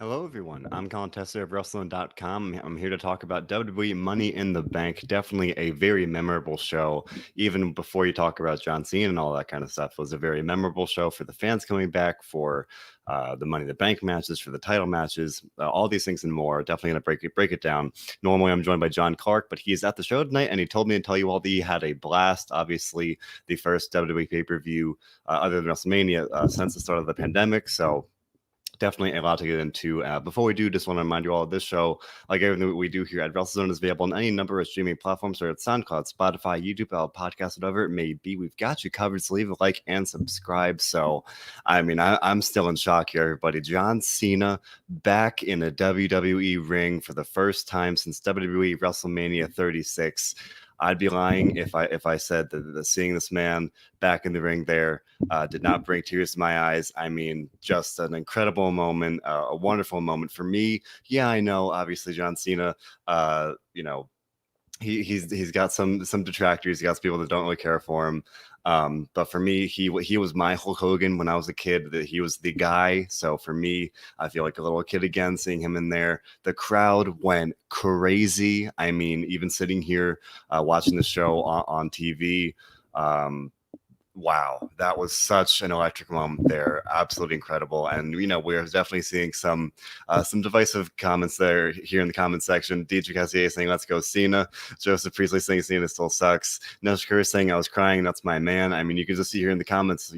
Hello, everyone. I'm Colin Tester of WrestleZone.com. I'm here to talk about WWE Money in the Bank. Definitely a very memorable show. Even before you talk about John Cena and all that kind of stuff, it was a very memorable show for the fans coming back, for the Money in the Bank matches, for the title matches, all these things and more. Definitely going to break it down. Normally, I'm joined by John Clark, but he's at the show tonight, and he told me to tell you all that he had a blast. Obviously, the first WWE pay-per-view other than WrestleMania since the start of the pandemic. So definitely a lot to get into. Before we do, just want to remind you all this show, like everything that we do here at WrestleZone, is available on any number of streaming platforms, or at SoundCloud, Spotify, YouTube, Apple Podcast, whatever it may be. We've got you covered. So leave a like and subscribe. So, I'm still in shock here, everybody. John Cena back in a WWE ring for the first time since WWE WrestleMania 36. I'd be lying if I said that seeing this man back in the ring there did not bring tears to my eyes. I mean, just an incredible moment, a wonderful moment for me. Yeah, I know. Obviously, John Cena. You know, he's got some detractors. He got some people that don't really care for him. But for me, he was my Hulk Hogan when I was a kid. That he was the guy. So for me, I feel like a little kid again seeing him in there. The crowd went crazy. I mean, even sitting here watching the show on TV. Wow, that was such an electric moment there. Absolutely incredible. And we're definitely seeing some divisive comments there here in the comment section. Dietrich Cassier saying, "Let's go Cena." Joseph Priestley saying Cena still sucks. Neshkur saying, "I was crying. That's my man." I mean, you can just see here in the comments,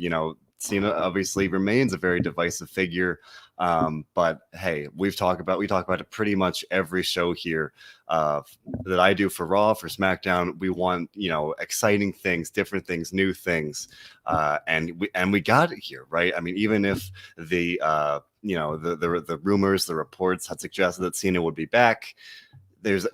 Cena obviously remains a very divisive figure. But hey, we talk about it pretty much every show here that I do for Raw, for SmackDown. We want exciting things, different things, new things, and we got it here, right? I mean, even if the rumors, the reports had suggested that Cena would be back, there's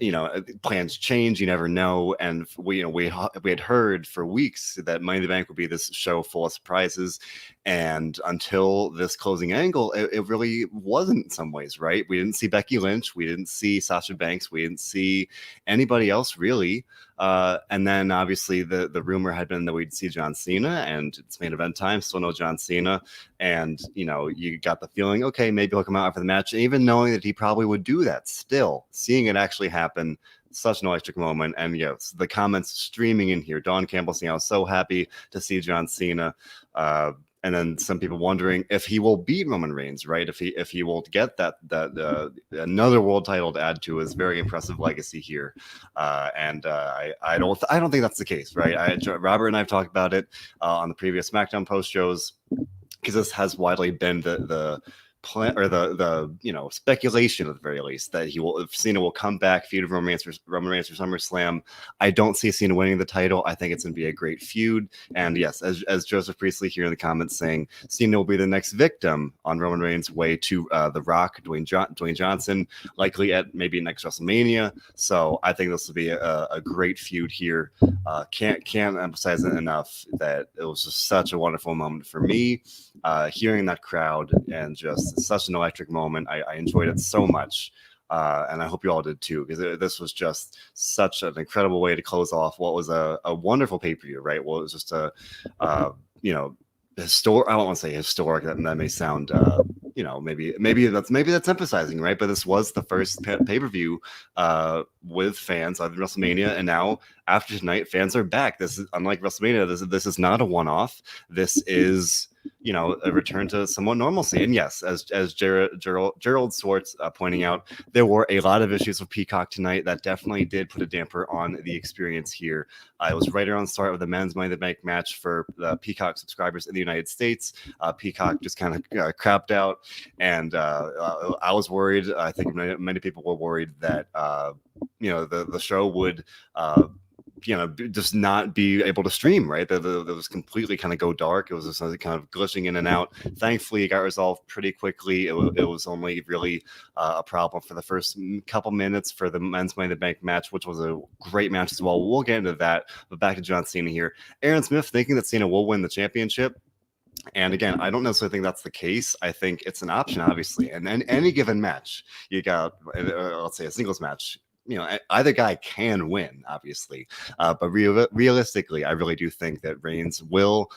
plans change, you never know. And we had heard for weeks that Money in the Bank would be this show full of surprises, and until this closing angle, it really wasn't in some ways, right? We didn't see Becky Lynch, we didn't see Sasha Banks, we didn't see anybody else really. And then obviously the rumor had been that we'd see John Cena, and it's main event time, still no John Cena. And you got the feeling, okay, maybe he'll come out for the match. And even knowing that he probably would do that, still seeing it actually happen, such an electric moment. And yes, the comments streaming in here. Dawn Campbell saying, "I was so happy to see John Cena." And then some people wondering if he will beat Roman Reigns, right? If he will get that another world title to add to his very impressive legacy here. I don't think that's the case, right? Robert and I've talked about it on the previous SmackDown post shows, because this has widely been the plan, or the speculation at the very least, that Cena will come back, feud with Roman Reigns for SummerSlam. I don't see Cena winning the title. I think it's going to be a great feud. And yes, as Joseph Priestley here in the comments saying, Cena will be the next victim on Roman Reigns' way to The Rock, Dwayne Johnson, likely at maybe next WrestleMania. So I think this will be a great feud here. Can't emphasize it enough that it was just such a wonderful moment for me. Hearing that crowd, and just such an electric moment. I enjoyed it so much. And I hope you all did too, because this was just such an incredible way to close off what was a wonderful pay-per-view, right? Well, it was just a, historic. I don't want to say historic. That may sound, maybe that's emphasizing, right? But this was the first pay-per-view with fans other than WrestleMania, and now after tonight, fans are back. This is unlike WrestleMania. This is not a one-off. This is a return to somewhat normalcy. And yes, as Gerald Swartz pointing out, there were a lot of issues with Peacock tonight that definitely did put a damper on the experience here. It was right around the start of the men's Money in the Bank match for the Peacock subscribers in the United States. Peacock just kind of crapped out, and I was worried. I think many people were worried that the show would just not be able to stream, right? That was completely kind of go dark. It was just kind of glitching in and out. Thankfully, it got resolved pretty quickly. It was only really a problem for the first couple minutes for the men's Money in the Bank match, which was a great match as well. We'll get into that. But back to John Cena here. Aaron Smith thinking that Cena will win the championship. And again, I don't necessarily think that's the case. I think it's an option, obviously. And then any given match, you got, let's say, a singles match, either guy can win, obviously. But realistically, I really do think that Reigns will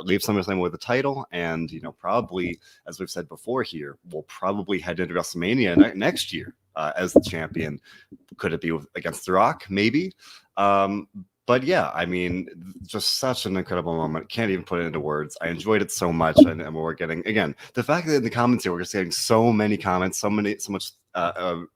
leave SummerSlam with the title. And, probably, as we've said before here, we'll probably head into WrestleMania next year as the champion. Could it be against The Rock? Maybe. But yeah, I mean, just such an incredible moment. Can't even put it into words. I enjoyed it so much, and we're getting, again, the fact that in the comments here we're just getting so many comments, so much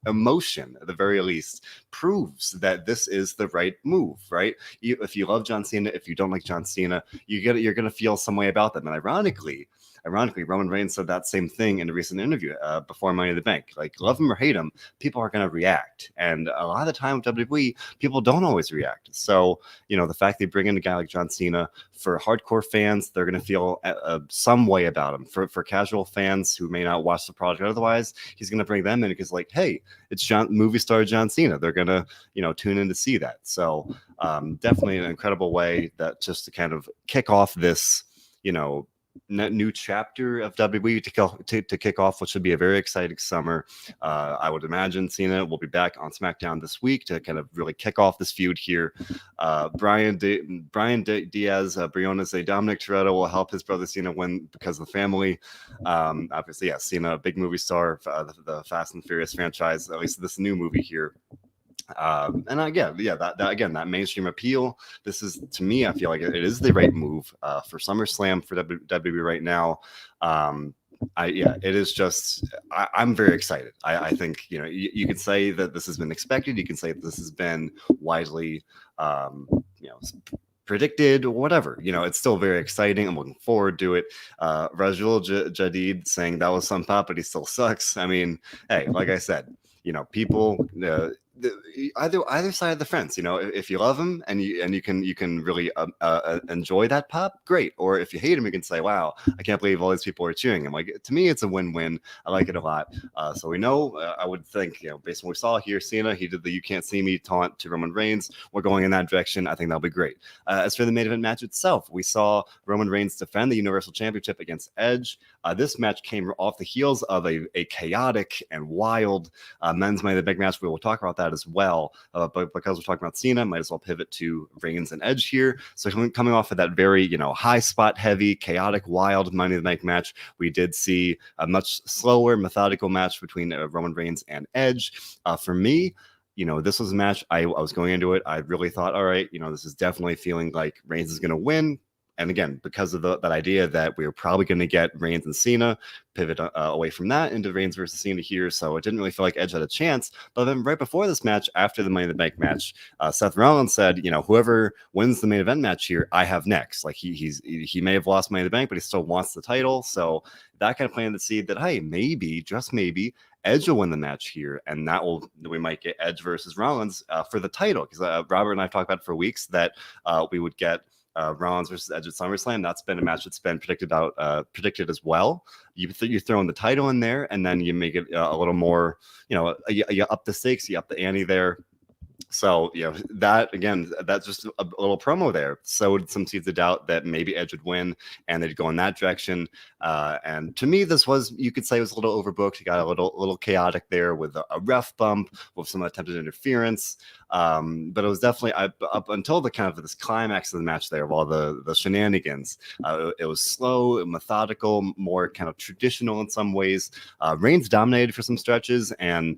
emotion at the very least, proves that this is the right move, right? If you love John Cena, if you don't like John Cena, you're gonna feel some way about them. And ironically, Roman Reigns said that same thing in a recent interview before Money in the Bank. Like, love him or hate him, people are going to react. And a lot of the time with WWE, people don't always react. So, the fact they bring in a guy like John Cena, for hardcore fans, they're going to feel some way about him. For casual fans who may not watch the product otherwise, he's going to bring them in because, like, hey, it's movie star John Cena. They're going to, tune in to see that. So definitely an incredible way that just to kind of kick off this, new chapter of WWE to kick off what should be a very exciting summer. I would imagine Cena will be back on SmackDown this week to kind of really kick off this feud here. Brian Diaz, Briones, Dominic Toretto will help his brother Cena win because of the family. Obviously, yeah, Cena, a big movie star, the Fast and Furious franchise, at least this new movie here. And again, yeah, that mainstream appeal. This is, to me, I feel like it is the right move for SummerSlam for WWE right now. It is just, I'm very excited. I think, you could say that this has been expected. You can say that this has been widely, predicted or whatever. It's still very exciting. I'm looking forward to it. Rajul Jadid saying that was some pop, but he still sucks. I mean, hey, like I said, people, either side of the fence, if you love him and you can really enjoy that pop, great. Or if you hate him, you can say, wow, I can't believe all these people are cheering him. Like, to me, it's a win-win. I like it a lot. So we know, I would think, based on what we saw here, Cena, he did the "you can't see me" taunt to Roman Reigns. We're going in that direction. I think that'll be great. As for the main event match itself, we saw Roman Reigns defend the Universal Championship against Edge. This match came off the heels of a chaotic and wild men's Money in the Bank match. We will talk about that as well. But because we're talking about Cena, might as well pivot to Reigns and Edge here. So coming off of that very, high spot heavy, chaotic, wild Money in the Bank match, we did see a much slower, methodical match between Roman Reigns and Edge. For me, this was a match I was going into it. I really thought, all right, this is definitely feeling like Reigns is going to win. And again, because of that idea that we were probably going to get Reigns and Cena, pivot away from that into Reigns versus Cena here. So it didn't really feel like Edge had a chance. But then right before this match, after the Money in the Bank match, Seth Rollins said, whoever wins the main event match here, I have next. Like he may have lost Money in the Bank, but he still wants the title. So that kind of planted the seed that, hey, maybe, just maybe, Edge will win the match here, and we might get Edge versus Rollins for the title. Because Robert and I have talked about for weeks that we would get Rollins versus Edge at SummerSlam. That's been a match that's been predicted as well. You throw in the title in there, and then you make it a little more, you up the stakes, you up the ante there. So, that's just a little promo there. Sowed some seeds of doubt that maybe Edge would win and they'd go in that direction. And to me, this was, you could say, it was a little overbooked. You got a little chaotic there with a ref bump, with some attempted interference. But it was definitely up until the kind of this climax of the match there, of all the shenanigans. It was slow, methodical, more kind of traditional in some ways. Reigns dominated for some stretches, and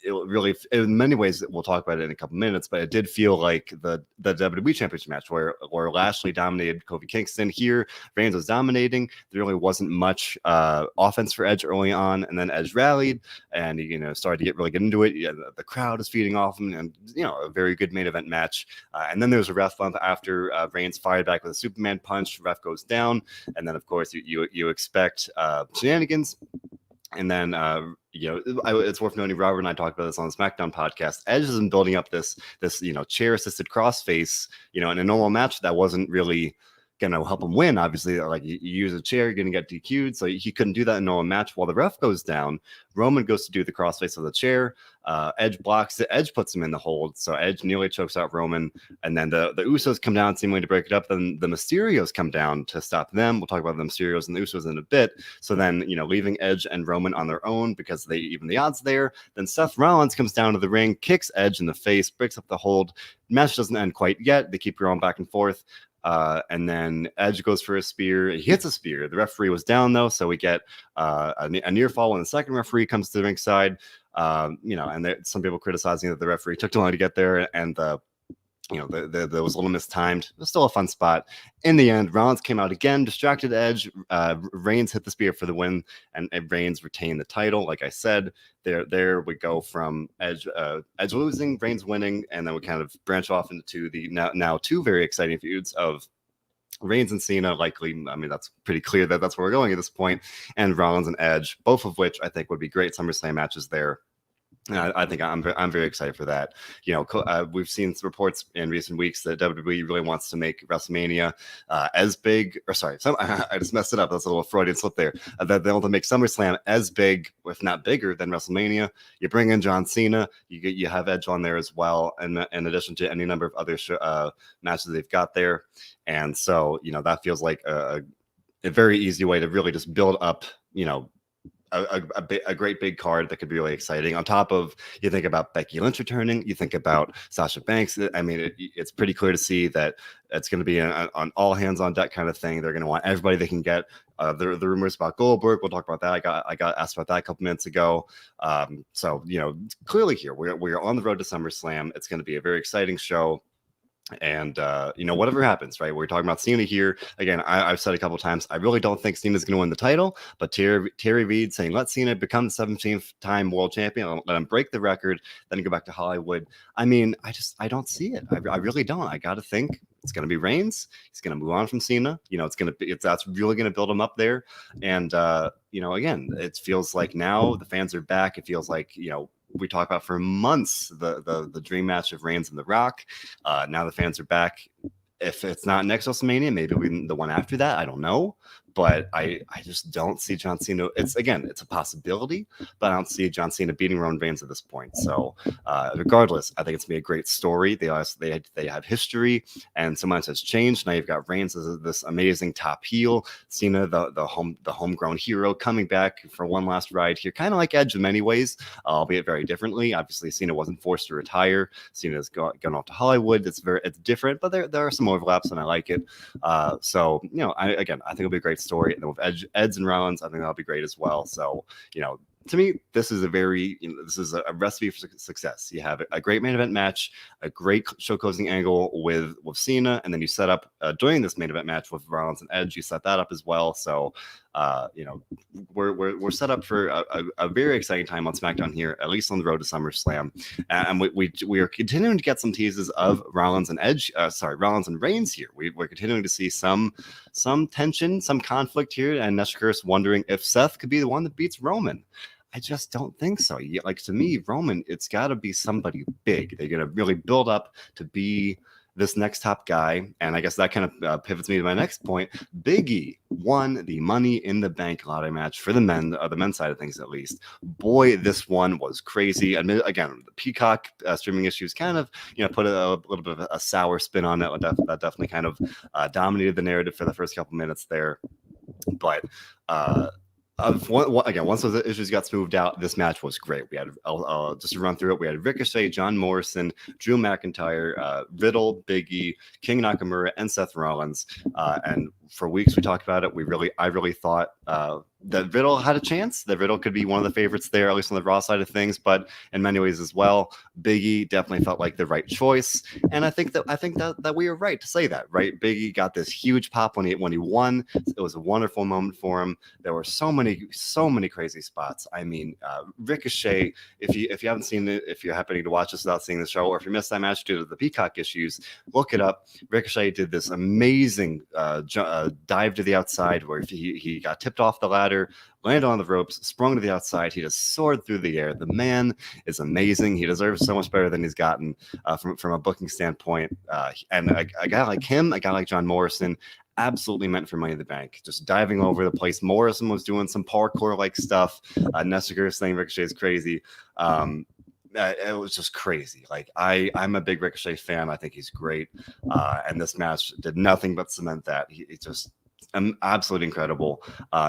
it really, in many ways, we'll talk about it in a couple minutes, but it did feel like the WWE Championship match where Lashley dominated Kofi Kingston. Here, Reigns was dominating. There really wasn't much offense for Edge early on, and then Edge rallied and he, started to really get into it. The crowd is feeding off him, and a very good main event match. And then there was a ref bump after Reigns fired back with a Superman punch. Ref goes down, and then of course you expect shenanigans. And then, it's worth noting, Robert and I talked about this on the SmackDown podcast. Edge has been building up this chair-assisted crossface, in a normal match that wasn't really gonna help him win. Obviously, like you use a chair, you're gonna get DQ'd, so he couldn't do that in a normal match. While the ref goes down, Roman goes to do the crossface of the chair. Edge blocks it. Edge puts him in the hold, so Edge nearly chokes out Roman. And then the Usos come down, seemingly to break it up. Then the Mysterios come down to stop them. We'll talk about the Mysterios and the Usos in a bit. So then, leaving Edge and Roman on their own because they even the odds there. Then Seth Rollins comes down to the ring, kicks Edge in the face, breaks up the hold. Match doesn't end quite yet. They keep going back and forth. And then Edge goes for a spear. He hits a spear. The referee was down, though, so we get a near fall when the second referee comes to the ringside. And some people criticizing that the referee took too long to get there, and there was a little mistimed. It was still a fun spot. In the end, Rollins came out again, distracted Edge. Reigns hit the spear for the win, and Reigns retained the title. Like I said, there we go from Edge losing, Reigns winning, and then we kind of branch off into the now two very exciting feuds of Reigns and Cena. Likely, I mean, that's pretty clear that that's where we're going at this point, and Rollins and Edge, both of which I think would be great SummerSlam matches there. And I think I'm very excited for that. We've seen some reports in recent weeks that WWE really wants to make WrestleMania as big. Or sorry, I just messed it up. That's a little Freudian slip there. That they want to make SummerSlam as big, if not bigger, than WrestleMania. You bring in John Cena. You have Edge on there as well, and in addition to any number of other matches they've got there. And so that feels like a very easy way to really just build up. A great big card that could be really exciting. On top of, you think about Becky Lynch returning, you think about Sasha Banks. I mean, it's pretty clear to see that it's going to be an all hands on deck kind of thing. They're going to want everybody they can get. The rumors about Goldberg, we'll talk about that. I got asked about that a couple minutes ago. So clearly here we're on the road to SummerSlam. It's going to be a very exciting show. And whatever happens, right? We're talking about Cena here again. I've said a couple times, I really don't think Cena's going to win the title, but Terry Reid saying let Cena become the 17th time world champion, let him break the record, then go back to Hollywood. I mean, I don't see it. I really don't. I got to think it's going to be Reigns. He's going to move on from Cena. That's really going to build him up there. And again, it feels like now the fans are back. It feels like we talked about for months the dream match of Reigns and The Rock. Now the fans are back. If it's not next WrestleMania, maybe the one after that. I don't know. But I just don't see John Cena. It's a possibility, but I don't see John Cena beating Roman Reigns at this point. So regardless, I think it's gonna be a great story. They have history, and so much has changed. Now you've got Reigns as this amazing top heel, Cena the homegrown hero coming back for one last ride here, kind of like Edge in many ways, albeit very differently. Obviously, Cena wasn't forced to retire. Cena's gone off to Hollywood. It's different, but there are some overlaps, and I like it. I think it'll be a great story. And then with Edge and Rollins, I think that'll be great as well. So, to me, this is a recipe for success. You have a great main event match, a great show closing angle with Cena, and then you set up during this main event match with Rollins and Edge. You set that up as well. So, we're set up for a very exciting time on SmackDown here, at least on the road to SummerSlam. And we are continuing to get some teases of Rollins and Reigns here. We're continuing to see some tension, some conflict here, and Neshkur's wondering if Seth could be the one that beats Roman. I just don't think so. Like, to me, Roman, it's got to be somebody big. They're going to really build up to be this next top guy. And I guess that kind of pivots me to my next point. Big E won the Money in the Bank lottery match for the men's side of things, at least. Boy, this one was crazy. Again, the Peacock streaming issues kind of, put a little bit of a sour spin on it. That definitely kind of dominated the narrative for the first couple minutes there. But once those issues got smoothed out, this match was great. We had just to run through it. We had Ricochet, John Morrison, Drew McIntyre, Riddle, Big E, King Nakamura, and Seth Rollins. And for weeks we talked about it. I really thought that Riddle had a chance. That Riddle could be one of the favorites there, at least on the Raw side of things. But in many ways as well, Big E definitely felt like the right choice. And I think that we were right to say that. Right, Big E got this huge pop when he won. It was a wonderful moment for him. There were so many crazy spots. I mean, Ricochet. If you haven't seen it, if you're happening to watch this without seeing the show, or if you missed that match due to the Peacock issues, look it up. Ricochet did this amazing dive to the outside where he got tipped off the ladder, landed on the ropes, sprung to the outside. He just soared through the air. The man is amazing. He deserves so much better than he's gotten from a booking standpoint. And a guy like him, a guy like John Morrison, absolutely meant for Money in the Bank. Just diving over the place. Morrison was doing some parkour-like stuff. Nessiger saying Ricochet is crazy. It was just crazy. Like I'm a big Ricochet fan. I think he's great. And this match did nothing but cement that. He just absolutely incredible.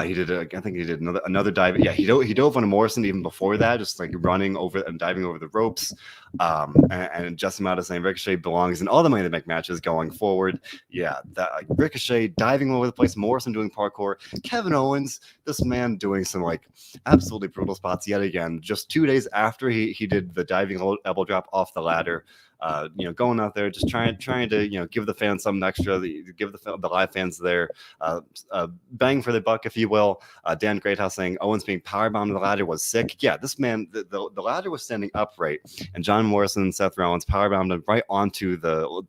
He did, I think he did another dive. Yeah, he dove on a Morrison even before that, just like running over and diving over the ropes. And Justin Mata saying Ricochet belongs in all the Money in the Bank matches going forward. Yeah, that Ricochet diving all over the place, Morrison doing parkour, Kevin Owens, this man doing some like absolutely brutal spots yet again. Just 2 days after he did the diving elbow drop off the ladder. Going out there, just trying to, give the fans something extra, give the live fans their bang for the buck, if you will. Dan Greathouse saying Owens being powerbombed to the ladder was sick. Yeah, this man, the ladder was standing upright, and John Morrison and Seth Rollins powerbombed him right onto the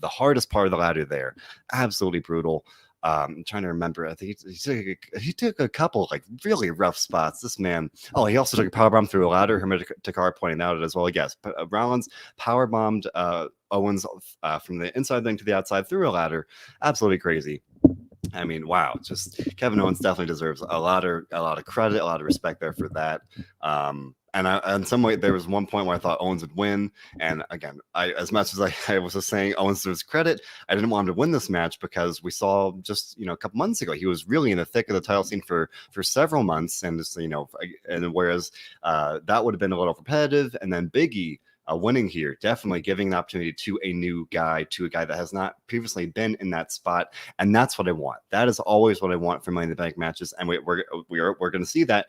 hardest part of the ladder there. Absolutely brutal. I'm trying to remember. I think he took a couple like really rough spots. This man. Oh, he also took a powerbomb through a ladder. Hermit Takar pointing out it as well. Yes, Rollins powerbombed Owens from the inside thing to the outside through a ladder. Absolutely crazy. I mean, wow! Just Kevin Owens definitely deserves a lot of credit, a lot of respect there for that. And in some way, there was one point where I thought Owens would win. And again, as much as I was just saying Owens deserves credit, I didn't want him to win this match because we saw just a couple months ago he was really in the thick of the title scene for several months, and just and whereas that would have been a little repetitive, and then Big E. Winning here, definitely giving the opportunity to a new guy, to a guy that has not previously been in that spot, and that's what I want. That is always what I want for Money in the Bank matches, and we're going to see that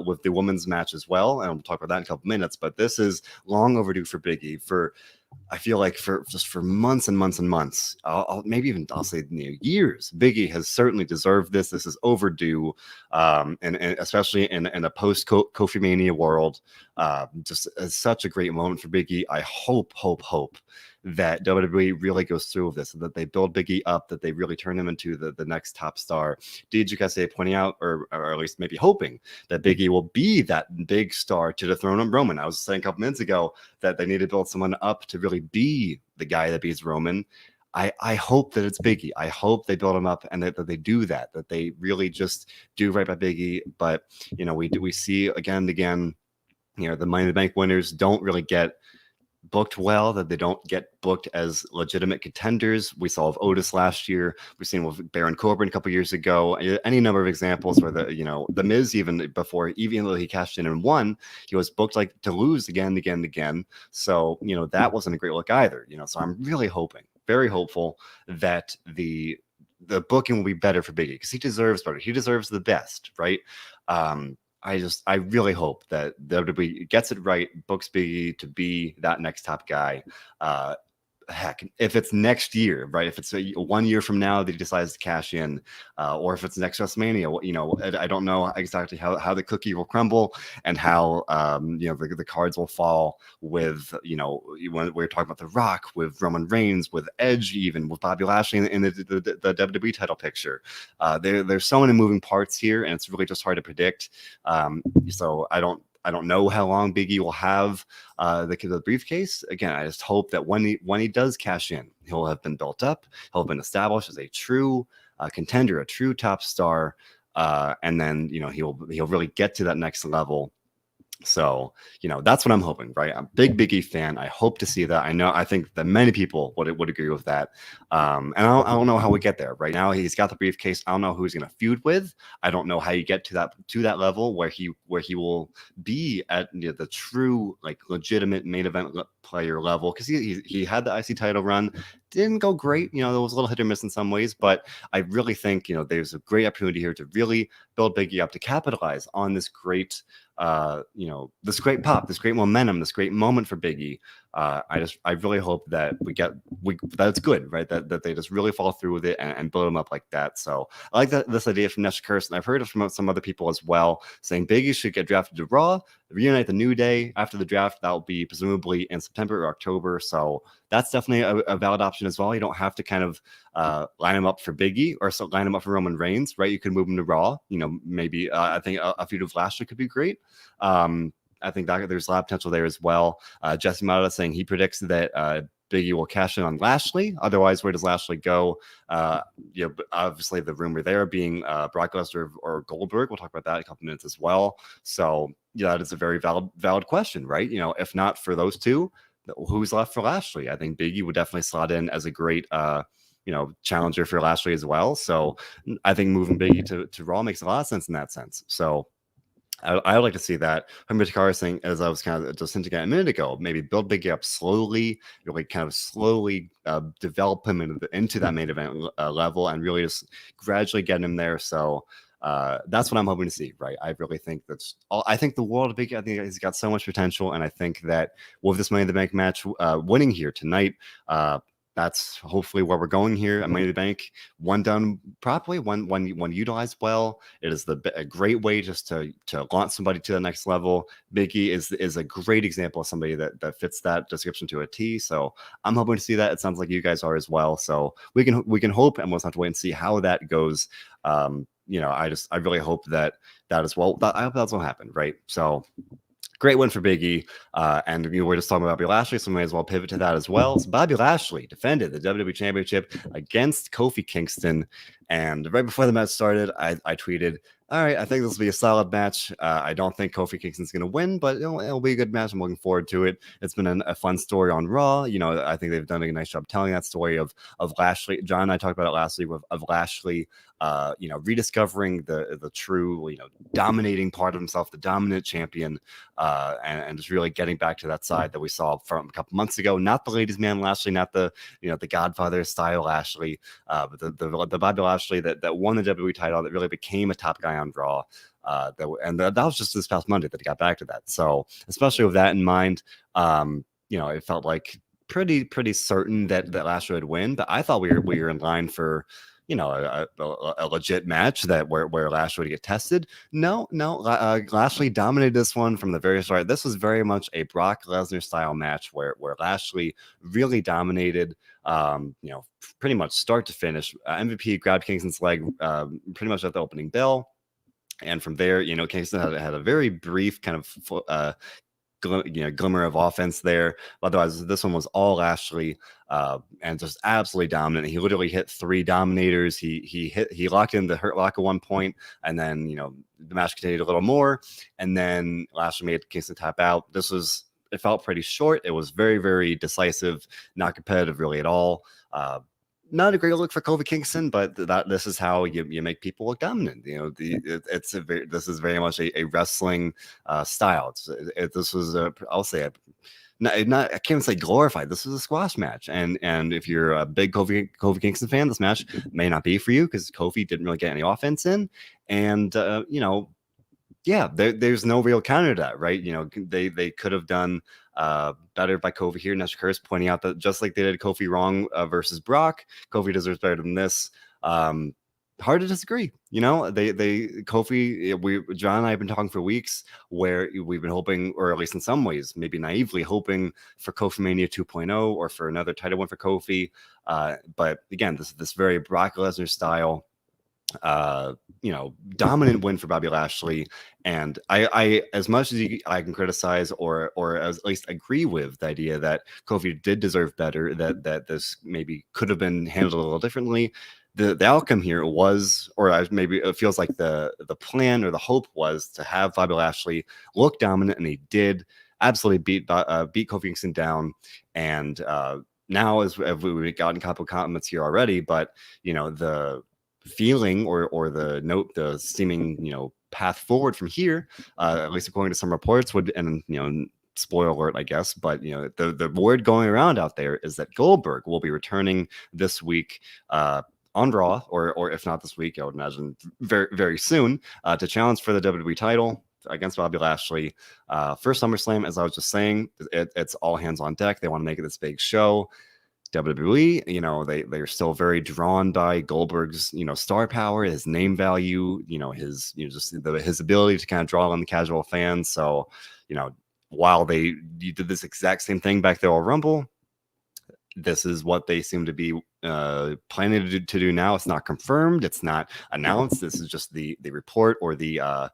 with the women's match as well, and we'll talk about that in a couple minutes. But this is long overdue for Big E. I feel like for months and months and months, I'll say years. Big E has certainly deserved this. This is overdue, and especially in a post Kofi Mania world. Just such a great moment for Big E. I hope that WWE really goes through with this, and that they build Big E up, that they really turn him into the next top star. DJ pointing out, or at least maybe hoping, that Big E will be that big star to dethrone him Roman. I was saying a couple minutes ago that they need to build someone up to really be the guy that beats Roman. I hope that it's Big E. I hope they build him up, and that they do that they really just do right by Big E. But we see again and again, the Money in the Bank winners don't really get booked well, that they don't get booked as legitimate contenders. We saw with Otis last year. We've seen with Baron Corbin a couple years ago. Any number of examples where the Miz, even though he cashed in and won, he was booked like to lose again and again and again. So that wasn't a great look either. So I'm really hoping, very hopeful, that the booking will be better for Big E, because he deserves better. He deserves the best, right? I really hope that WWE gets it right, books Big E to be that next top guy. Heck, if it's next year, right? If it's 1 year from now that he decides to cash in, or if it's next WrestleMania, I don't know exactly how the cookie will crumble, and how the cards will fall with when we're talking about The Rock, with Roman Reigns, with Edge, even with Bobby Lashley in the WWE title picture. There's so many moving parts here, and it's really just hard to predict. So I don't know how long Big E will have the briefcase. Again, I just hope that when he does cash in, he'll have been built up. He'll have been established as a true contender, a true top star, and then he'll really get to that next level. So, that's what I'm hoping, right? I'm a big E fan. I hope to see that. I think that many people would agree with that. And I don't know how we get there. Right now, he's got the briefcase. I don't know who he's going to feud with. I don't know how you get to that level where he will be at the true, like, legitimate main event player level, because he had the IC title run. Didn't go great. There was a little hit or miss in some ways, but I really think there's a great opportunity here to really build Big E up, to capitalize on this great this great pop, this great momentum, this great moment for Big E. I really hope that that's good, right? That they just really follow through with it and build them up like that. So I like this idea from Nesha Kirsten. I've heard it from some other people as well, saying Big E should get drafted to Raw, reunite the New Day after the draft. That will be presumably in September or October. So that's definitely a valid option as well. You don't have to kind of line him up for Big E, or line him up for Roman Reigns, right? You could move him to Raw. Maybe I think a feud of Lashley could be great. I think that there's a lot of potential there as well. Jesse Mata saying he predicts that Big E will cash in on Lashley. Otherwise, where does Lashley go? Obviously the rumor there being Brock Lesnar or Goldberg. We'll talk about that in a couple minutes as well. So that is a very valid question, right? If not for those two, who's left for Lashley? I think Big E would definitely slot in as a great challenger for Lashley as well. So I think moving Big E to Raw makes a lot of sense in that sense. So I would like to see that. Takara saying, as I was kind of just hinting at a minute ago, maybe build Big E up slowly, really kind of slowly develop him into that main event level, and really just gradually get him there. So that's what I'm hoping to see, right? I really think that's all. I think the world of Big E, I think he's got so much potential, and I think that with this Money in the Bank match winning here tonight, that's hopefully where we're going here at Money in the Bank. One done properly, one utilized well. It is a great way just to launch somebody to the next level. Big E is a great example of somebody that fits that description to a T. So I'm hoping to see that. It sounds like you guys are as well. So we can hope, and we'll have to wait and see how that goes. I really hope that as well. I hope that's what happened, right? So. Great win for Big E. And we're just talking about Bobby Lashley, so we may as well pivot to that as well. So Bobby Lashley defended the WWE Championship against Kofi Kingston. And right before the match started, I tweeted, all right, I think this will be a solid match. I don't think Kofi Kingston's going to win, but it'll be a good match. I'm looking forward to it. It's been a fun story on Raw. I think they've done a nice job telling that story of Lashley. John and I talked about it last week of Lashley, rediscovering the true, dominating part of himself, the dominant champion, and just really getting back to that side that we saw from a couple months ago. Not the ladies' man Lashley, not the the Godfather style Lashley, but the Bobby Lashley that won the WWE title, that really became a top guy on Raw. That was just this past Monday that he got back to that. So especially with that in mind, it felt like pretty certain that Lashley would win. But I thought we were in line for a legit match where Lashley would get tested. No, Lashley dominated this one from the very start. This was very much a Brock Lesnar style match where Lashley really dominated, pretty much start to finish. MVP grabbed Kingston's leg pretty much at the opening bell. And from there, Kingston had a very brief kind of glimmer of offense there. Otherwise, this one was all Lashley, and just absolutely dominant. He literally hit 3 dominators. He locked in the Hurt Lock at one point, and then the match continued a little more, and then Lashley made Kingston tap out. It felt pretty short. It was very, very decisive, not competitive really at all. Not a great look for Kofi Kingston, but this is how you make people look dominant. This is very much a wrestling style. This was I'll say I can't even say glorified. This was a squash match, and if you're a big Kofi Kingston fan, this match may not be for you because Kofi didn't really get any offense in, and there's no real counter to that, right? They could have done better by Kofi here. Nash Curse pointing out that just like they did Kofi wrong versus Brock, Kofi deserves better than this. Hard to disagree. Kofi, John and I have been talking for weeks where we've been hoping, or at least in some ways, maybe naively hoping for Kofi Mania 2.0 or for another title win for Kofi. But again, this very Brock Lesnar style, dominant win for Bobby Lashley. And I as much as I can criticize or at least agree with the idea that Kofi did deserve better, that this maybe could have been handled a little differently, the outcome here was, or maybe it feels like the plan or the hope was to have Bobby Lashley look dominant, and he did absolutely beat Kofi Kingston down. And now, as we've gotten a couple of comments here already, but the feeling or the seeming path forward from here, at least according to some reports, would, and spoiler alert, I guess, but the word going around out there is that Goldberg will be returning this week on Raw, or if not this week, I would imagine very, very soon, to challenge for the WWE title against Bobby Lashley for SummerSlam. As I was just saying, it's all hands on deck. They want to make it this big show. WWE, they're still very drawn by Goldberg's, star power, his name value, his, his ability to kind of draw on the casual fans. So, while you did this exact same thing back there at Rumble, this is what they seem to be planning to do now. It's not confirmed. It's not announced. This is just the report or the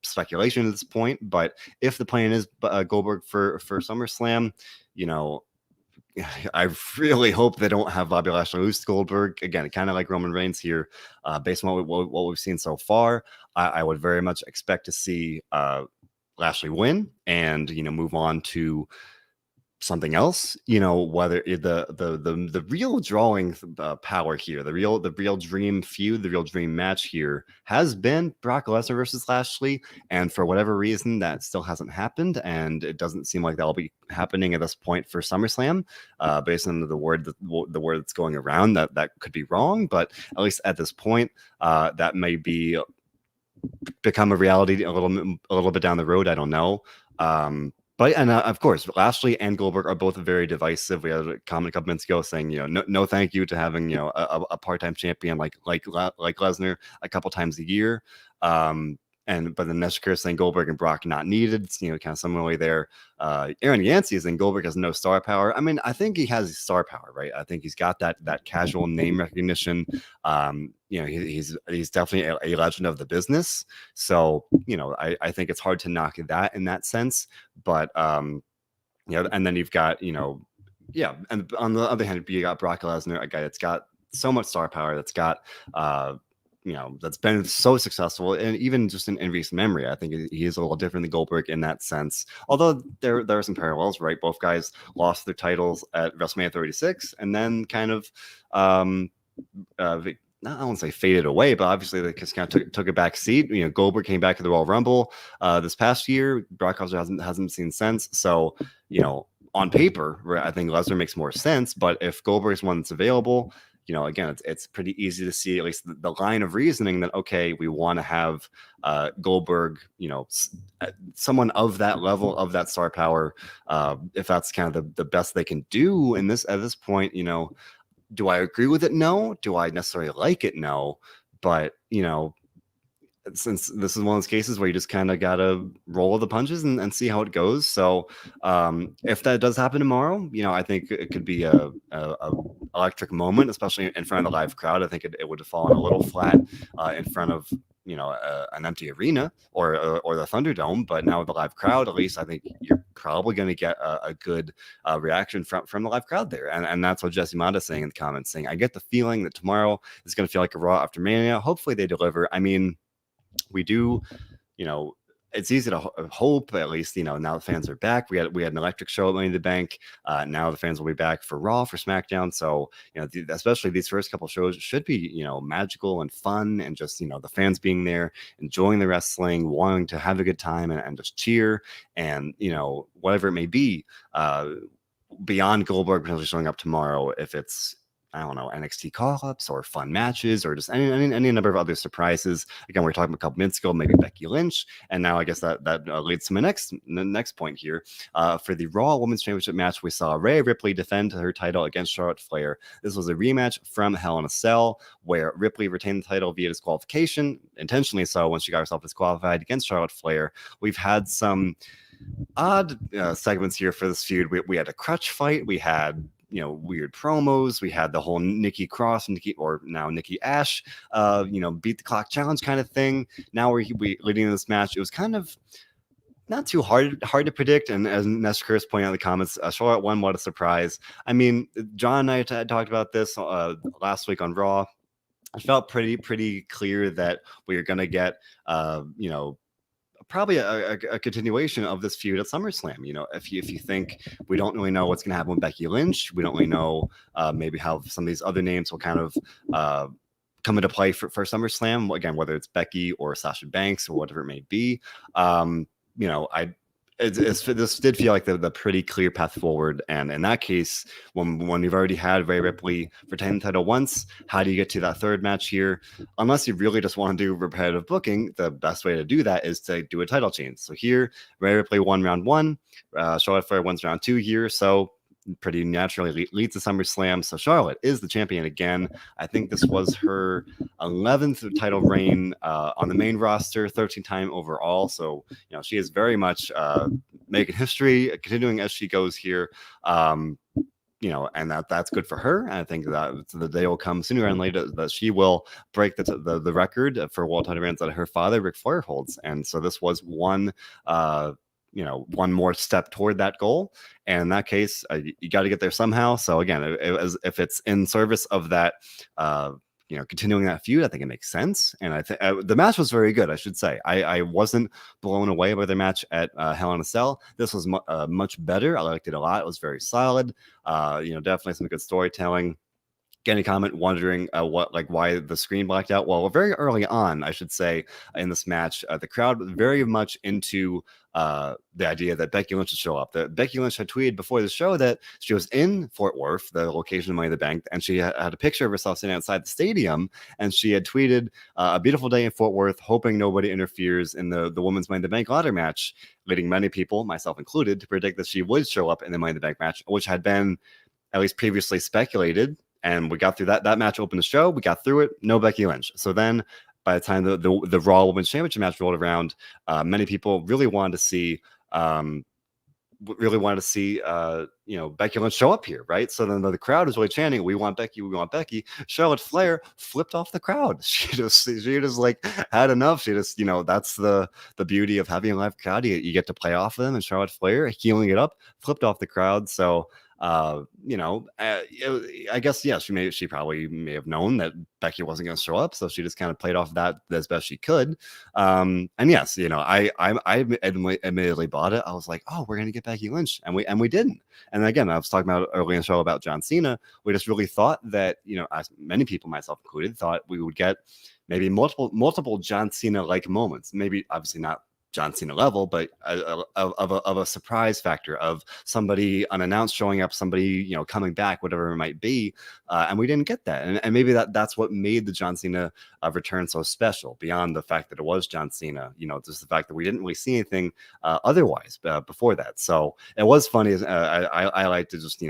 speculation at this point. But if the plan is Goldberg for SummerSlam, I really hope they don't have Bobby Lashley lose to Goldberg again, kind of like Roman Reigns here. Based on what we've seen so far, I would very much expect to see Lashley win and move on to something else, whether the real drawing power here, the real dream feud, the real dream match here has been Brock Lesnar versus Lashley, and for whatever reason that still hasn't happened, and it doesn't seem like that'll be happening at this point for SummerSlam, based on the word that's going around. That could be wrong, but at least at this point, that may be become a reality a little bit down the road. I don't know. But of course, Lashley and Goldberg are both very divisive. We had a comment a couple minutes ago saying, no, thank you to having a part-time champion like Lesnar a couple times a year. But then Neshker saying Goldberg and Brock not needed. It's, kind of similarly there. Aaron Yancey is saying Goldberg has no star power. I mean, I think he has star power, right? I think he's got that casual name recognition. He's definitely a legend of the business. So, I think it's hard to knock that in that sense. But, and then you've got, and on the other hand, you got Brock Lesnar, a guy that's got so much star power, that's got, that's been so successful, and even just in recent memory, I think he is a little different than Goldberg in that sense. Although there are some parallels, right? Both guys lost their titles at WrestleMania 36, and then kind of, I won't say faded away, but obviously they just kind of took a back seat. Goldberg came back to the Royal Rumble this past year. Brock Lesnar hasn't seen since. So, on paper, right, I think Lesnar makes more sense. But if Goldberg is one that's available, again, it's pretty easy to see at least the line of reasoning that, okay, we want to have Goldberg, someone of that level, of that star power, if that's kind of the best they can do at this point. Do I agree with it? No. Do I necessarily like it? No. But, since this is one of those cases where you just kind of got to roll the punches and see how it goes. So if that does happen tomorrow, I think it could be a electric moment, especially in front of the live crowd. I think it would have fallen a little flat in front of an empty arena or the Thunderdome, but now with the live crowd, at least I think you're probably going to get a good reaction from the live crowd there, and that's what Jesse Mata is saying in the comments, saying I get the feeling that tomorrow is going to feel like a Raw after Mania. Hopefully they deliver. I mean, we do, it's easy to hope, at least, now the fans are back. We had an electric show at Money in the Bank. Now the fans will be back for Raw, for SmackDown. So, especially these first couple shows should be, magical and fun, and just, the fans being there, enjoying the wrestling, wanting to have a good time and just cheer, and, whatever it may be, beyond Goldberg potentially showing up tomorrow, if it's, I don't know, NXT call-ups or fun matches or just any number of other surprises. Again, we were talking a couple minutes ago, maybe Becky Lynch, and now I guess that leads to my next point here. For the Raw Women's Championship match, we saw Rhea Ripley defend her title against Charlotte Flair. This was a rematch from Hell in a Cell, where Ripley retained the title via disqualification, intentionally so, when she got herself disqualified against Charlotte Flair. We've had some odd segments here for this feud. We had a crutch fight. We had weird promos. We had the whole Nikki Cross, Nikki Ash, beat the clock challenge kind of thing. Now we leading in this match. It was kind of not too hard to predict. And as Ness Curse pointed out in the comments, Charlotte won. What a surprise. I mean, John and I had talked about this last week on Raw. It felt pretty clear that we were going to get, probably a continuation of this feud at SummerSlam. If you think we don't really know what's going to happen with Becky Lynch, we don't really know maybe how some of these other names will kind of come into play for SummerSlam. Again, whether it's Becky or Sasha Banks or whatever it may be. This did feel like the pretty clear path forward, and in that case, when you've already had Rhea Ripley retain the title once, how do you get to that third match here? Unless you really just want to do repetitive booking, the best way to do that is to do a title change. So here, Rhea Ripley won round one, Charlotte Flair wins round two here, so pretty naturally leads to SummerSlam. So Charlotte is the champion again. I think this was her 11th title reign on the main roster, 13th time overall. So, she is very much making history, continuing as she goes here. And that's good for her. And I think that the day will come sooner and later that she will break the record for world title reigns that her father, Ric Flair, holds. And so this was one one more step toward that goal. And in that case, you got to get there somehow. So again, if it's in service of that, continuing that feud, I think it makes sense. And I think the match was very good, I should say. I wasn't blown away by the match at Hell in a Cell. This was much better. I liked it a lot. It was very solid. Definitely some good storytelling. Any comment wondering why the screen blacked out? Well, very early on, I should say, in this match, the crowd was very much into the idea that Becky Lynch would show up. That Becky Lynch had tweeted before the show that she was in Fort Worth, the location of Money in the Bank, and she had a picture of herself sitting outside the stadium, and she had tweeted a beautiful day in Fort Worth, hoping nobody interferes in the women's Money in the Bank ladder match, leading many people, myself included, to predict that she would show up in the Money in the Bank match, which had been at least previously speculated. And we got through that match, opened the show. We got through it. No Becky Lynch. So then by the time the Raw Women's Championship match rolled around, many people really wanted to see Becky Lynch show up here, right? So then the crowd was really chanting, "We want Becky, we want Becky." Charlotte Flair flipped off the crowd. She just like had enough. She just, that's the beauty of having a live crowd. You get to play off them, and Charlotte Flair healing it up, flipped off the crowd. So I guess, yeah, she probably may have known that Becky wasn't going to show up, so she just kind of played off that as best she could. And yes, I admittedly bought it. I was like, oh, we're going to get Becky Lynch, and we didn't. And again, I was talking about earlier in the show about John Cena. We just really thought that, as many people, myself included, thought we would get maybe multiple John Cena like moments. Maybe obviously not John Cena level, but of a surprise factor of somebody unannounced showing up, somebody coming back, whatever it might be, and we didn't get that, and maybe that's what made the John Cena return so special. Beyond the fact that it was John Cena, just the fact that we didn't really see anything otherwise before that. So it was funny. I like to just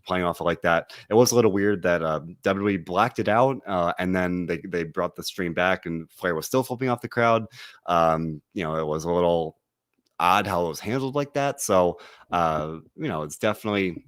playing off of like that. It was a little weird that WWE blacked it out, and then they brought the stream back, and Flair was still flipping off the crowd. It was a little odd how it was handled like that. So it's definitely,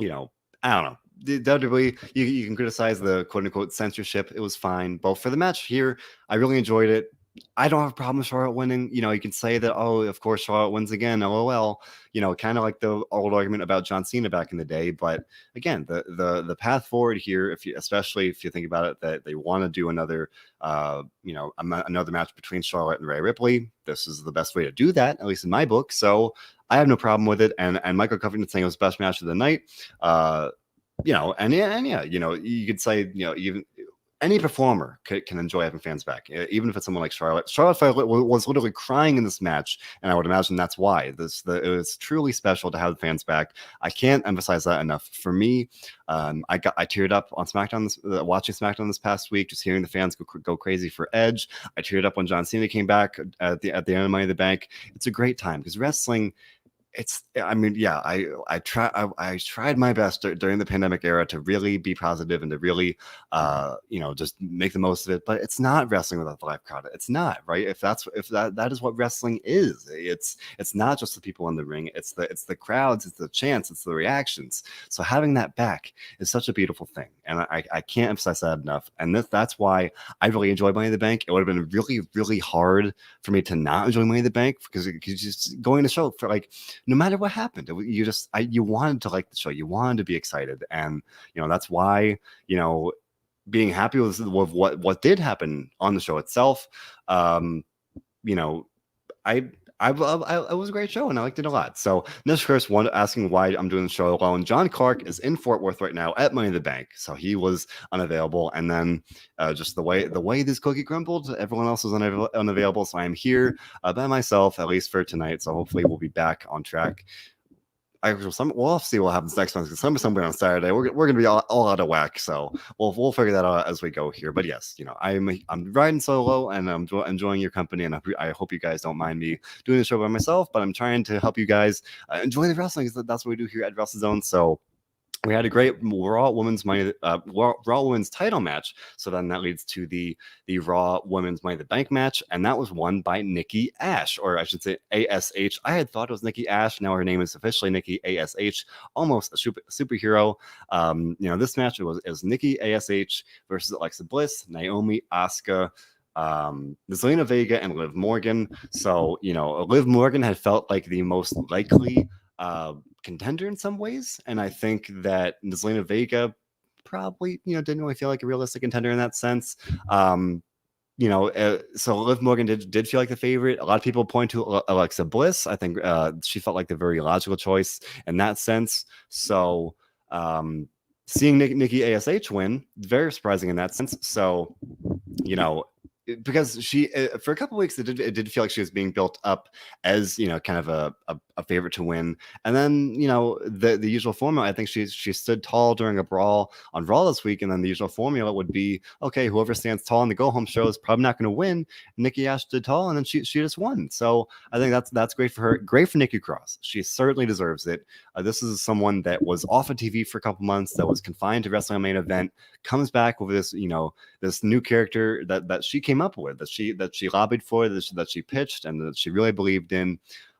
I don't know. The WWE, you can criticize the quote unquote censorship. It was fine. Both for the match here, I really enjoyed it. I don't have a problem with Charlotte winning. You can say that, oh, of course Charlotte wins again, LOL. Kind of like the old argument about John Cena back in the day. But again, the path forward here, especially if you think about it, that they want to do another match between Charlotte and Rhea Ripley, this is the best way to do that, at least in my book. So I have no problem with it. And Michael Covington saying it was best match of the night. You could say, even any performer can enjoy having fans back, even if it's someone like Charlotte. Charlotte was literally crying in this match, and I would imagine that's why. It was truly special to have fans back. I can't emphasize that enough. For me, I teared up on SmackDown, watching SmackDown this past week, just hearing the fans go crazy for Edge. I teared up when John Cena came back at the end of Money in the Bank. It's a great time because wrestling. I tried my best during the pandemic era to really be positive and to really, just make the most of it. But it's not wrestling without the live crowd. It's not, right. If that is what wrestling is, it's not just the people in the ring. It's the crowds. It's the chants. It's the reactions. So having that back is such a beautiful thing, and I can't emphasize that enough. And that's why I really enjoyed Money in the Bank. It would have been really, really hard for me to not enjoy Money in the Bank because just going to show for like. No matter what happened, you wanted to like the show, you wanted to be excited, and that's why being happy with what did happen on the show itself. It was a great show and I liked it a lot. So Nish Chris asking why I'm doing the show alone. John Clark is in Fort Worth right now at Money in the Bank, so he was unavailable. And then just the way this cookie crumbled, everyone else was unavailable. So I'm here by myself, at least for tonight. So hopefully we'll be back on track. We'll see what happens next month because Summerslam on Saturday. We're going to be all out of whack, so we'll figure that out as we go here. But yes, I'm riding solo and I'm enjoying your company, and I hope you guys don't mind me doing the show by myself. But I'm trying to help you guys enjoy the wrestling because that's what we do here at WrestleZone. So. We had a great Raw Women's title match. So then that leads to the Raw Women's Money in the Bank match. And that was won by Nikki Ash, or I should say ASH. I had thought it was Nikki Ash. Now her name is officially Nikki ASH, almost a superhero. This match was Nikki ASH versus Alexa Bliss, Naomi, Asuka, Zelina Vega and Liv Morgan. So, Liv Morgan had felt like the most likely contender in some ways. And I think that Zelina Vega probably, didn't really feel like a realistic contender in that sense. So Liv Morgan did feel like the favorite. A lot of people point to Alexa Bliss. I think she felt like the very logical choice in that sense. So seeing Nikki ASH win, very surprising in that sense. So, because she for a couple of weeks it did feel like she was being built up as kind of a favorite to win, and then the usual formula. I think she stood tall during a brawl on Raw this week, and then the usual formula would be, okay, whoever stands tall in the go home show is probably not going to win. Nikki Ash stood tall, and then she just won. So I think that's great for her. Great for Nikki Cross. She certainly deserves it. This is someone that was off of TV for a couple months, that was confined to wrestling main event, comes back with this this new character that she came up with, that she lobbied for, that she pitched, and that she really believed in.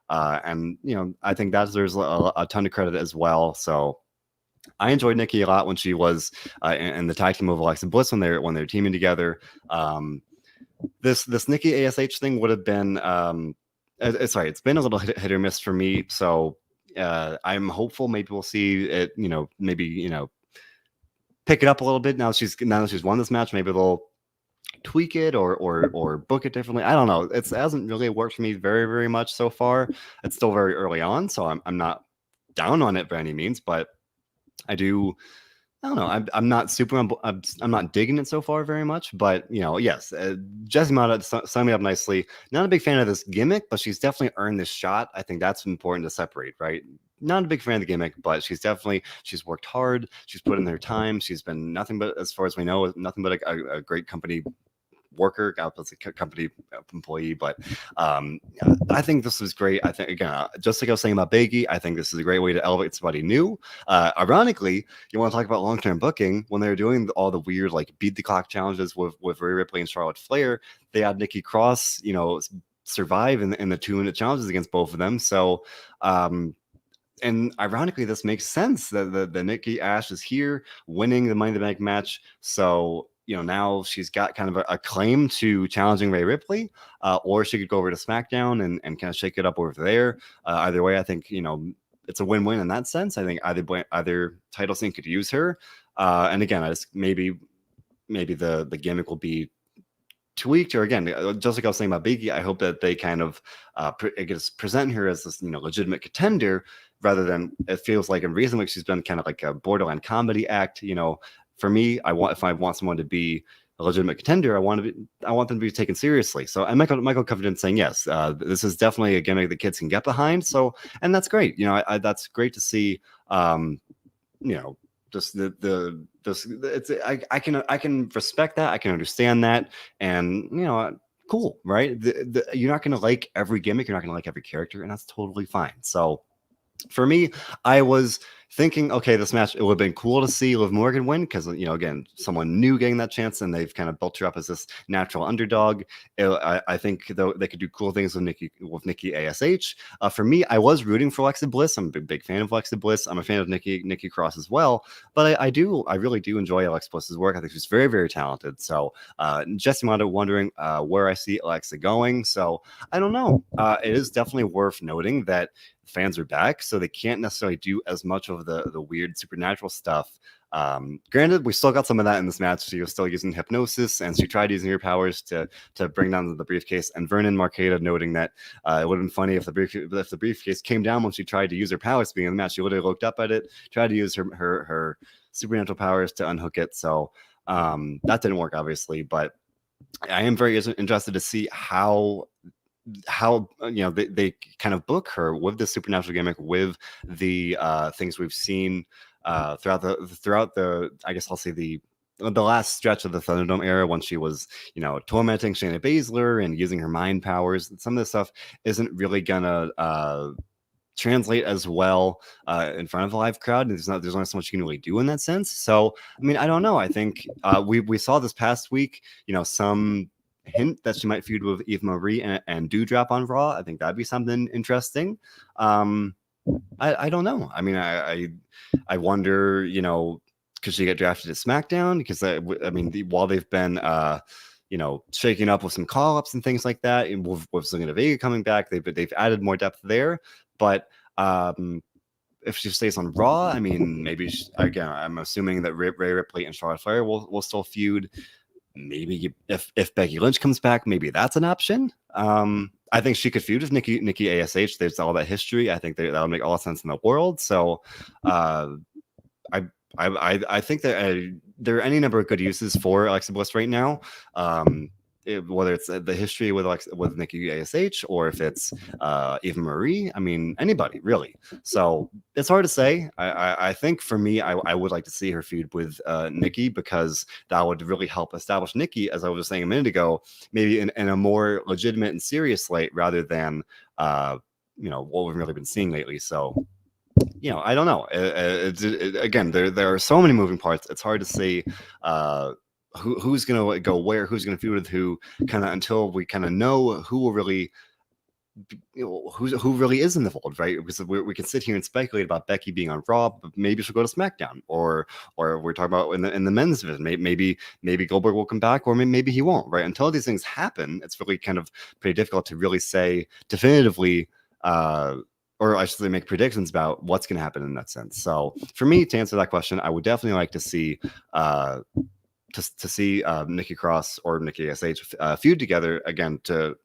And I think that deserves a ton of credit as well. So I enjoyed Nikki a lot when she was in the tag team with Alexa Bliss when they're teaming together. This Nikki ASH thing would have been it's been a little hit or miss for me. So I'm hopeful maybe we'll see it. Maybe pick it up a little bit now that she's won this match. Maybe they'll tweak it or book it differently. I don't know. It hasn't really worked for me very, very much so far. It's still very early on, so I'm not down on it by any means, but I don't know. I'm not super. I'm not digging it so far very much, but yes, Jessie Mata signed me up nicely. Not a big fan of this gimmick, but she's definitely earned this shot. I think that's important to separate, right? Not a big fan of the gimmick, but she's worked hard. She's put in her time. She's been nothing but, as far as we know, nothing but a great company worker, as a company employee. But I think this was great. I think, again, just like I was saying about Biggie, I think this is a great way to elevate somebody new. Ironically, you want to talk about long-term booking, when they were doing all the weird beat the clock challenges with Rhea Ripley and Charlotte Flair, they had Nikki Cross survive in the 2-minute challenges against both of them. So and ironically, this makes sense that the Nikki Ash is here winning the Money in the Bank match. So now she's got kind of a claim to challenging Rhea Ripley, or she could go over to SmackDown and kind of shake it up over there. Either way, I think it's a win-win in that sense. I think either title scene could use her, and again, I just maybe the gimmick will be tweaked, or again, just like I was saying about Biggie, I hope that they kind of present her as this legitimate contender, rather than it feels like in recent weeks she's been kind of like a borderline comedy act. For me, if I want someone to be a legitimate contender, I want them to be taken seriously. So, and Michael Covington saying yes, this is definitely a gimmick that kids can get behind. So, and that's great. That's great to see. Just I can respect that. I can understand that, and cool, right? You're not going to like every gimmick. You're not going to like every character, and that's totally fine. So, for me, I was thinking, okay, this match, it would have been cool to see Liv Morgan win because, again, someone new getting that chance, and they've kind of built her up as this natural underdog. I think though they could do cool things with Nikki ASH. For me, I was rooting for Alexa Bliss. I'm a big fan of Alexa Bliss. I'm a fan of Nikki Cross as well. But I really do enjoy Alexa Bliss's work. I think she's very, very talented. So Jessie Mata wondering where I see Alexa going. So I don't know. It is definitely worth noting that fans are back, so they can't necessarily do as much of the weird supernatural stuff. Granted, we still got some of that in this match. She was still using hypnosis, and she tried using her powers to bring down the briefcase. And Vernon Marqueta noting that it would have been funny if the briefcase came down when she tried to use her powers to be in the match. She would have looked up at it, tried to use her supernatural powers to unhook it. So that didn't work, obviously. But I am very interested to see how they kind of book her with the supernatural gimmick, with the things we've seen throughout the I guess I'll say the last stretch of the Thunderdome era, when she was tormenting Shayna Baszler and using her mind powers. Some of this stuff isn't really gonna translate as well in front of a live crowd. There's only so much you can really do in that sense. So I mean, I don't know. I think we saw this past week some hint that she might feud with Eva Marie and Doudrop on Raw. I think that'd be something interesting. I don't know. I mean, I wonder, could she get drafted to SmackDown? Because while they've been shaking up with some call-ups and things like that. And with Zelina Vega coming back, they've added more depth there. But if she stays on Raw, I mean, maybe again, I'm assuming that Rhea Ripley and Charlotte Flair will still feud. Maybe if Becky Lynch comes back, maybe that's an option. I think she could feud with Nikki ASH. There's all that history. I think that'll make all the sense in the world. So, I think that there are any number of good uses for Alexa Bliss right now. Whether it's the history with Nikki ASH or if it's Eva Marie, I mean, anybody really. So it's hard to say. I think for me, I would like to see her feud with Nikki, because that would really help establish Nikki, as I was saying a minute ago, maybe in a more legitimate and serious light, rather than what we've really been seeing lately. So I don't know. Again, there are so many moving parts. It's hard to say who's going to go where, who's going to feud with who, kind of until we kind of know who will really, who really is in the fold, right? Because we can sit here and speculate about Becky being on Raw, but maybe she'll go to SmackDown, or we're talking about in the men's division. Maybe Goldberg will come back, or maybe he won't, right? Until these things happen, it's really kind of pretty difficult to really say definitively, or I should say make predictions about what's going to happen in that sense. So for me, to answer that question, I would definitely like to see Nikki Cross or Nikki ASH feud together again.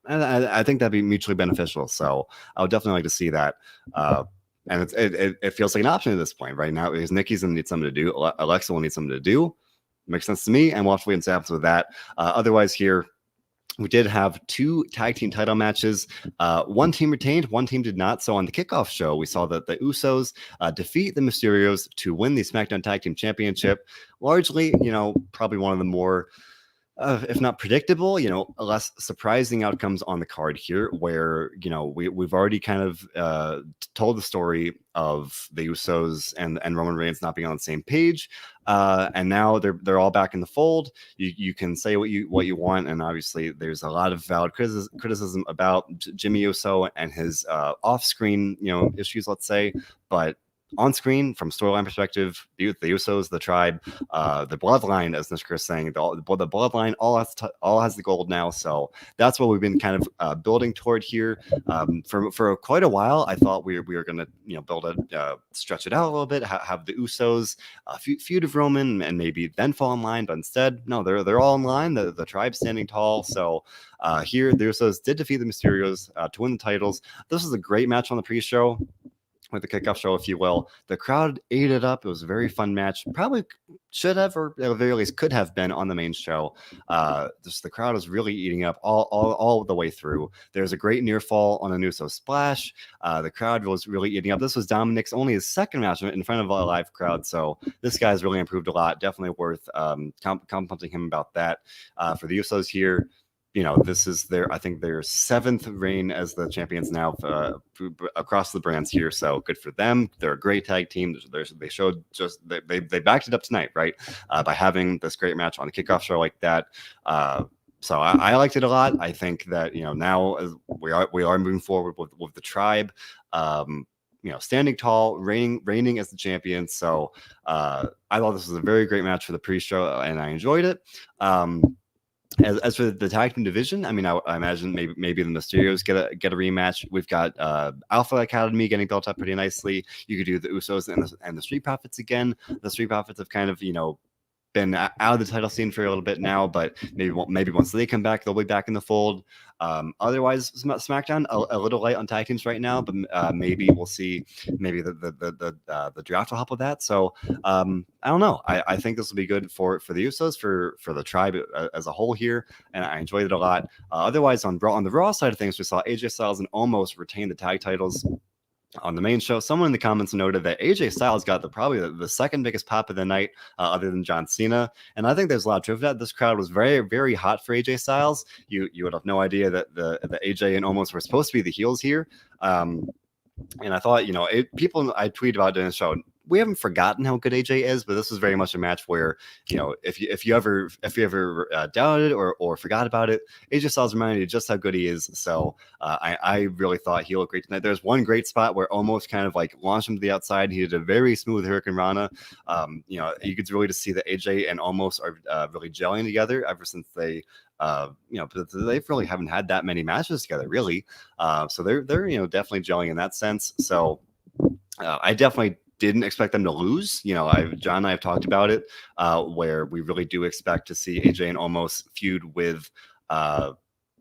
I think that'd be mutually beneficial. So I would definitely like to see that. And it feels like an option at this point right now, because Nikki's gonna need something to do. Alexa will need something to do. Makes sense to me, and we'll have to wait and see what happens with that. Otherwise, here we did have 2 tag team title matches. One team retained, one team did not. So on the kickoff show, we saw that the Usos defeat the Mysterios to win the SmackDown Tag Team Championship. Largely, probably one of the more, if not predictable, less surprising outcomes on the card here, where, we've already kind of told the story of the Usos and Roman Reigns not being on the same page. And now they're all back in the fold. You can say what you want, and obviously there's a lot of valid criticism about Jimmy Uso and his off-screen issues, let's say, but on screen, from storyline perspective, the Usos, the tribe, the bloodline, as Nish Chris saying, the bloodline all has the gold now. So that's what we've been kind of building toward here for quite a while. I thought we were going to build stretch it out a little bit, have the Usos feud of Roman, and maybe then fall in line. But instead, no, they're all in line. The tribe standing tall. So here, the Usos did defeat the Mysterios to win the titles. This was a great match on the pre-show, with the kickoff show, if you will. The crowd ate it up. It was a very fun match. Probably should have, or at the very least could have been, on the main show. The crowd was really eating up all the way through. There's a great near fall on an Uso splash. The crowd was really eating up. This was Dominic's only his second match in front of a live crowd, so this guy's really improved a lot. Definitely worth complimenting him about that. For the Usos here, this is their 7th reign as the champions now across the brands here. So good for them. They're a great tag team. They showed they backed it up tonight, right? By having this great match on a kickoff show like that. So I liked it a lot. I think that now as we are moving forward with the tribe, standing tall, reigning as the champion. So I thought this was a very great match for the pre-show, and I enjoyed it. As for the tag team division, I mean, I imagine maybe the Mysterios get a rematch. We've got Alpha Academy getting built up pretty nicely. You could do the Usos and the Street Profits again. The Street Profits have kind of been out of the title scene for a little bit now, but maybe once they come back, they'll be back in the fold. Otherwise, SmackDown a little light on tag teams right now, but maybe we'll see. Maybe the draft will help with that. So I don't know. I think this will be good for the Usos, for the tribe as a whole here, and I enjoyed it a lot. Otherwise, on the Raw side of things, we saw AJ Styles and Omos retain the tag titles. On the main show, someone in the comments noted that AJ Styles got probably the second biggest pop of the night, other than John Cena. And I think there's a lot of truth to that. This crowd was very, very hot for AJ Styles. You would have no idea that the AJ and Omos were supposed to be the heels here. And I thought, people I tweeted about during the show, we haven't forgotten how good AJ is, but this was very much a match where, if you ever doubted or forgot about it, AJ Styles reminded you just how good he is. So I really thought he looked great tonight. There's one great spot where almost kind of like launched him to the outside. He did a very smooth Hurricane Rana. You could really just see that AJ and Almost are really gelling together ever since they. But they really haven't had that many matches together, really. So they're definitely gelling in that sense. So I definitely didn't expect them to lose. John and I have talked about it, where we really do expect to see AJ and Almost feud with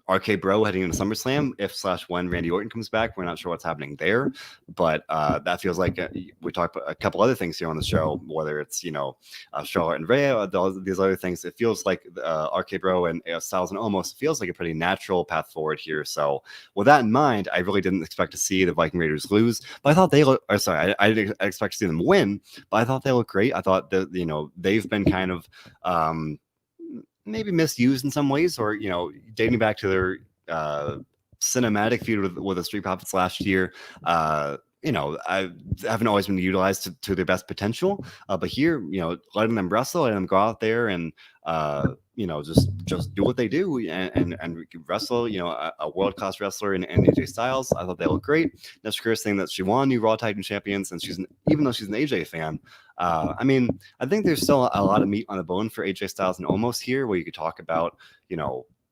RK Bro heading into SummerSlam if/when Randy Orton comes back. We're not sure what's happening there, but that feels like we talked about a couple other things here on the show, whether it's Charlotte and Rhea or these other things. It feels like RK Bro and Styles and Almost feels like a pretty natural path forward here. So with that in mind, I really didn't expect to see the Viking Raiders lose, but I thought they look. Or sorry, I didn't expect to see them win, but I thought they looked great. I thought that they've been kind of. Maybe misused in some ways, or dating back to their cinematic feud with the Street Profits last year. I haven't always been utilized to their best potential, but here, letting them wrestle and them go out there and just do what they do and wrestle. A world class wrestler in AJ Styles. I thought they looked great. That's Chris saying that she won new Raw Tag Team Champions, and even though she's an AJ fan. I think there's still a lot of meat on the bone for AJ Styles and Almost here, where you could talk about,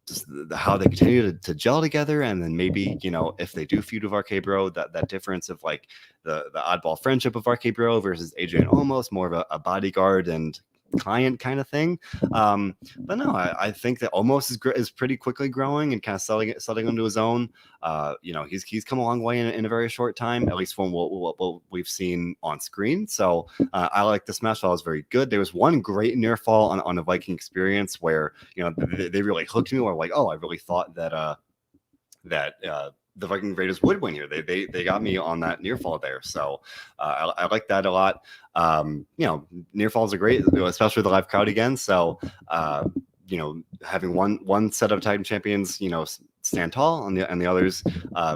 just how they continue to gel together, and then maybe if they do feud with RK Bro, that difference of like the oddball friendship of RK Bro versus AJ and Almost, more of a bodyguard and client kind of thing. But no, I think that Almost is pretty quickly growing and kind of settling into his own. He's come a long way in a very short time, at least from what we've seen on screen. So I like this match. It was very good. There was one great near fall on a Viking experience where they really hooked me. Where like, oh, I really thought that the Viking Raiders would win here. They got me on that near fall there. So I like that a lot. Near falls are great, especially the live crowd again. So having one set of tag team champions, stand tall, and the others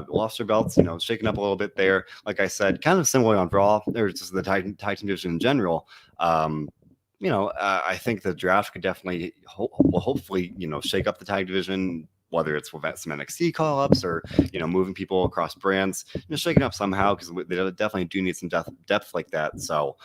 lost their belts, shaking up a little bit there. Like I said, kind of similar on Raw. There's just the tag team division in general. I think the draft could definitely hopefully shake up the tag division, whether it's with some NXT call-ups or moving people across brands, shaking up somehow, because they definitely do need some depth like that. So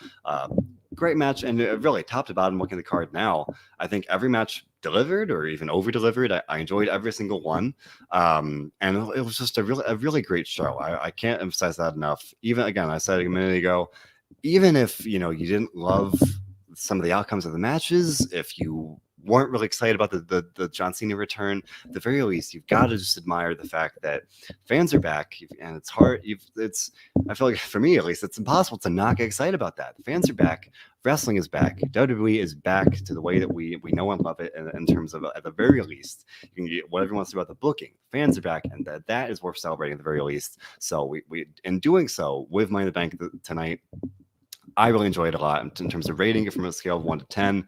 great match, and really top to bottom, looking at the card now, I think every match delivered or even over delivered. I enjoyed every single one, and it was just a really great show. I can't emphasize that enough. Even again, I said it a minute ago, even if you didn't love some of the outcomes of the matches, if you weren't really excited about the John Cena return, at the very least, you've got to just admire the fact that fans are back, and it's hard. I feel like, for me at least, it's impossible to not get excited about that. Fans are back, wrestling is back, WWE is back to the way that we know and love it. In terms of, at the very least, you can get whatever you want to say about the booking. Fans are back, and that is worth celebrating at the very least. So we in doing so with Money in the Bank tonight, I really enjoyed it a lot in terms of rating it from a scale of 1 to 10.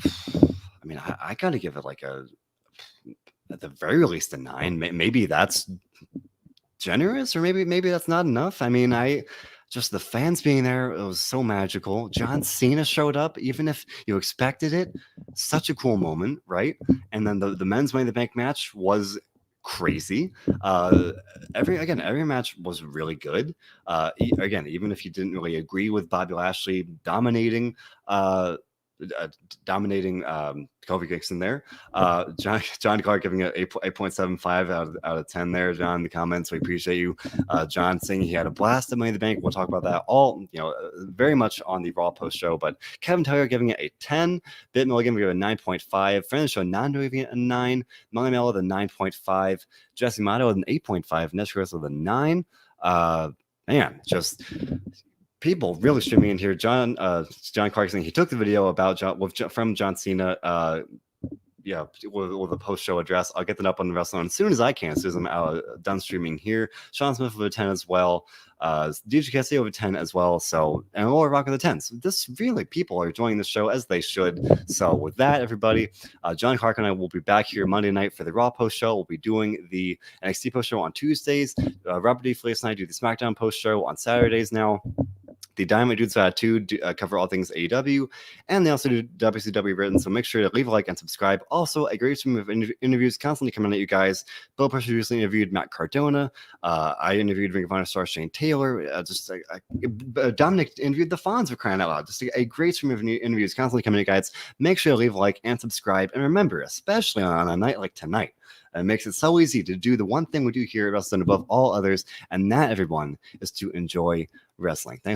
I mean, I gotta give it like at the very least a 9. Maybe that's generous, or maybe that's not enough. I mean, just the fans being there, it was so magical. John Cena showed up, even if you expected it. Such a cool moment, right? And then the men's Money in the Bank match was crazy. Every match was really good. Even if you didn't really agree with Bobby Lashley dominating Kofi Kingston there. John Clark giving it 8.75 out of 10 there, John, in the comments. We appreciate you. John saying he had a blast at Money in the Bank. We'll talk about that all, very much on the Raw post show. But Kevin Taylor giving it a 10. Bit Milligan giving it a 9.5. Friend of the show, Nando giving it a 9. Melly Mello with a 9.5. Jesse Mato with an 8.5. Nesh Chris with a 9. Man, just people really streaming in here. John Clark saying he took the video about from John Cena. With a post-show address. I'll get that up on the WrestleZone as soon as I can, as soon as I'm done streaming here. Sean Smith with a 10 as well. DJ Castillo with a 10 as well. So, and Laura Rock with a 10. So this really, people are enjoying the show as they should. So with that, everybody, John Clark and I will be back here Monday night for the Raw post show. We'll be doing the NXT post show on Tuesdays. Robert D. Felice and I do the SmackDown post show on Saturdays now. The Diamond Dudes too cover all things AEW, and they also do WCW written. So make sure to leave a like and subscribe. Also, a great stream of interviews constantly coming at you guys. Bill Pressure recently interviewed Matt Cardona. I interviewed Ring of Honor star Shane Taylor. Dominic interviewed the Fonz, for crying out loud. Just a great stream of interviews constantly coming at you guys. Make sure to leave a like and subscribe. And remember, especially on a night like tonight, it makes it so easy to do the one thing we do here at WrestleZone above all others, and that, everyone, is to enjoy wrestling. Thanks.